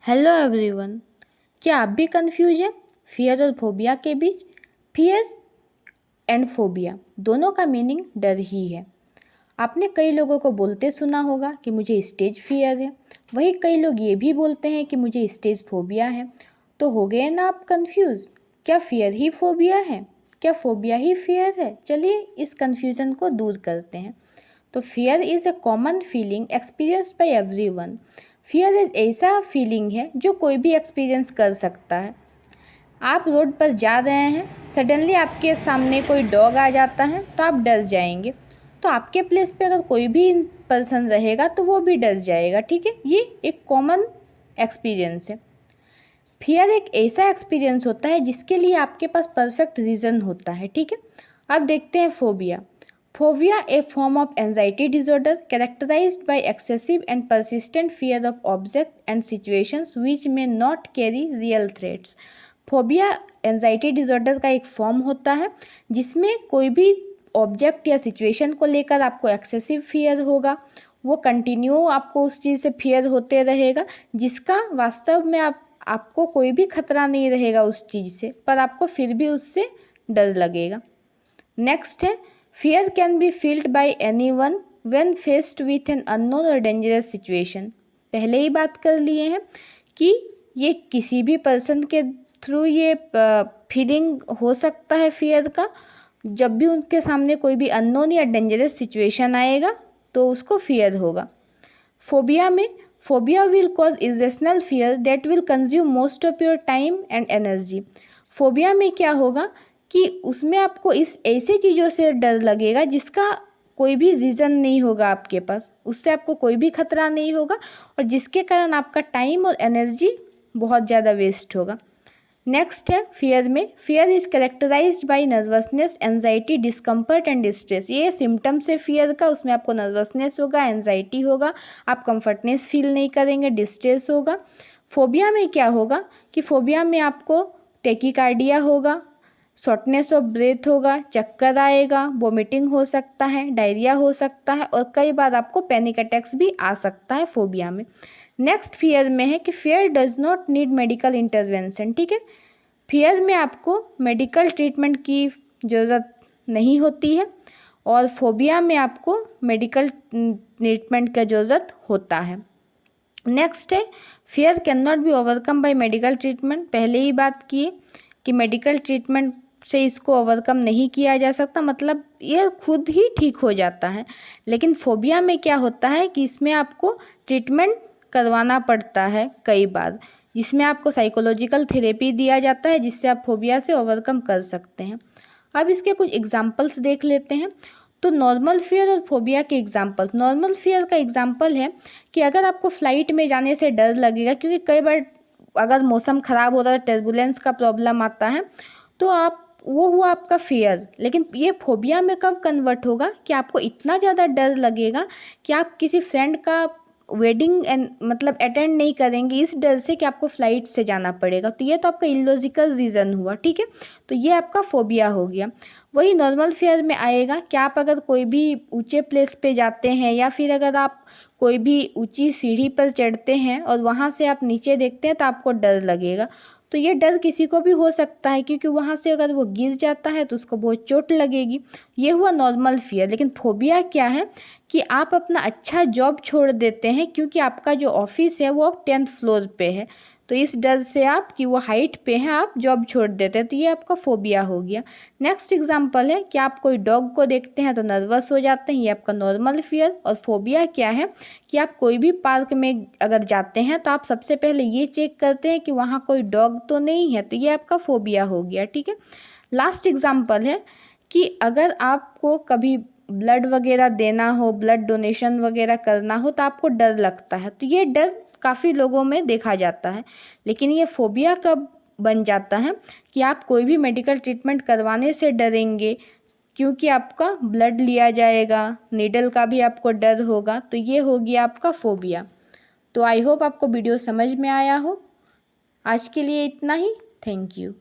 Hello everyone, क्या आप भी कंफ्यूज हैं फियर और फोबिया के बीच? फियर एंड फोबिया दोनों का मीनिंग डर ही है। आपने कई लोगों को बोलते सुना होगा कि मुझे स्टेज फियर है, वहीं कई लोग ये भी बोलते हैं कि मुझे स्टेज फोबिया है। तो हो गए ना आप कंफ्यूज? क्या फियर ही फोबिया है? क्या फोबिया ही फियर है? चलिए इस कंफ्यूजन को दूर करते हैं। तो fear is a common feeling experienced bye everyone. Fear is ऐसा फीलिंग है जो कोई भी एक्सपीरियंस कर सकता है। आप रोड पर जा रहे हैं, सडनली आपके सामने कोई डॉग आ जाता है तो आप डर जाएंगे। तो आपके प्लेस पे अगर कोई भी पर्सन रहेगा तो वो भी डर जाएगा। ठीक है, ये एक कॉमन एक्सपीरियंस है। फियर एक ऐसा एक्सपीरियंस होता है जिसके लिए आपके पास परफेक्ट रीज़न होता है। ठीक है, अब देखते हैं phobia. Phobia, a form of anxiety disorder characterized by excessive and persistent fear of objects and situations which may not carry real threats. Phobia anxiety disorder का एक फॉर्म होता है जिसमें कोई भी ऑब्जेक्ट या सिचुएशन को लेकर आपको एक्सेसिव फियर होगा। वो कंटिन्यू आपको उस चीज़ से फियर होते रहेगा जिसका वास्तव में आपको कोई भी खतरा नहीं रहेगा उस चीज़ से, पर आपको फिर भी उससे डर लगेगा। नेक्स्ट है, fear can be felt by anyone when faced with an unknown or dangerous situation. पहले ही बात कर लिए हैं कि ये किसी भी पर्सन के थ्रू ये फीलिंग हो सकता है फियर का। जब भी उनके सामने कोई भी अननोन या डेंजरस सिचुएशन आएगा तो उसको फियर होगा। फोबिया में phobia will cause irrational fear that will consume most of your time and energy. Phobia में क्या होगा कि उसमें आपको इस ऐसी चीज़ों से डर लगेगा जिसका कोई भी रीज़न नहीं होगा आपके पास, उससे आपको कोई भी खतरा नहीं होगा और जिसके कारण आपका टाइम और एनर्जी बहुत ज़्यादा वेस्ट होगा। नेक्स्ट है फियर में, fear is characterised by nervousness, anxiety, discomfort and distress. ये सिम्टम्स है फियर का। उसमें आपको नर्वसनेस होगा, एंजाइटी होगा, आप कंफर्टनेस फील नहीं करेंगे, डिस्ट्रेस होगा। फोबिया में क्या होगा कि फोबिया में आपको टेकिकार्डिया होगा, शॉर्टनेस ऑफ ब्रेथ होगा, चक्कर आएगा, वोमिटिंग हो सकता है, डायरिया हो सकता है और कई बार आपको पैनिक अटैक्स भी आ सकता है फोबिया में। नेक्स्ट फियर में है कि fear does not need medical intervention. ठीक है, फियर में आपको मेडिकल ट्रीटमेंट की ज़रूरत नहीं होती है और फोबिया में आपको मेडिकल ट्रीटमेंट का ज़रूरत होता है। नेक्स्ट है, fear can not be overcome bye medical treatment. पहले ही बात की कि मेडिकल ट्रीटमेंट से इसको ओवरकम नहीं किया जा सकता, मतलब ये खुद ही ठीक हो जाता है। लेकिन फोबिया में क्या होता है कि इसमें आपको ट्रीटमेंट करवाना पड़ता है कई बार, जिसमें आपको साइकोलॉजिकल थेरेपी दिया जाता है जिससे आप फोबिया से ओवरकम कर सकते हैं। अब इसके कुछ एग्जांपल्स देख लेते हैं। तो नॉर्मल फियर और फोबिया के एग्जांपल। नॉर्मल फियर का एग्जांपल है कि अगर आपको फ्लाइट में जाने से डर लगेगा, क्योंकि कई बार अगर मौसम ख़राब होता है, टर्बुलेंस का प्रॉब्लम आता है, तो वो हुआ आपका फियर। लेकिन ये फोबिया में कब कन्वर्ट होगा कि आपको इतना ज़्यादा डर लगेगा कि आप किसी फ्रेंड का वेडिंग मतलब अटेंड नहीं करेंगे इस डर से कि आपको फ़्लाइट से जाना पड़ेगा। तो ये तो आपका इलॉजिकल रीज़न हुआ। ठीक है, तो ये आपका फोबिया हो गया। वही नॉर्मल फियर में आएगा कि आप अगर कोई भी ऊंचे प्लेस पे जाते हैं या फिर अगर आप कोई भी ऊंची सीढ़ी पर चढ़ते हैं और वहाँ से आप नीचे देखते हैं तो आपको डर लगेगा। तो ये डर किसी को भी हो सकता है क्योंकि वहाँ से अगर वो गिर जाता है तो उसको बहुत चोट लगेगी। ये हुआ नॉर्मल फियर। लेकिन फोबिया क्या है कि आप अपना अच्छा जॉब छोड़ देते हैं क्योंकि आपका जो ऑफिस है वो 10th फ्लोर पे है, तो इस डर से आप कि वो हाइट पे है आप जॉब छोड़ देते हैं। तो ये आपका फोबिया हो गया। नेक्स्ट एग्जांपल है कि आप कोई डॉग को देखते हैं तो नर्वस हो जाते हैं, ये आपका नॉर्मल फियर। और फोबिया क्या है कि आप कोई भी पार्क में अगर जाते हैं तो आप सबसे पहले ये चेक करते हैं कि वहाँ कोई डॉग तो नहीं है, तो ये आपका फोबिया हो गया। ठीक है, लास्ट एग्जाम्पल है कि अगर आपको कभी ब्लड वगैरह देना हो, ब्लड डोनेशन वगैरह करना हो तो आपको डर लगता है। तो ये डर काफ़ी लोगों में देखा जाता है। लेकिन ये फोबिया कब बन जाता है कि आप कोई भी मेडिकल ट्रीटमेंट करवाने से डरेंगे क्योंकि आपका ब्लड लिया जाएगा, नीडल का भी आपको डर होगा। तो ये हो गया आपका फोबिया। तो आई होप आपको वीडियो समझ में आया हो। आज के लिए इतना ही। Thank you.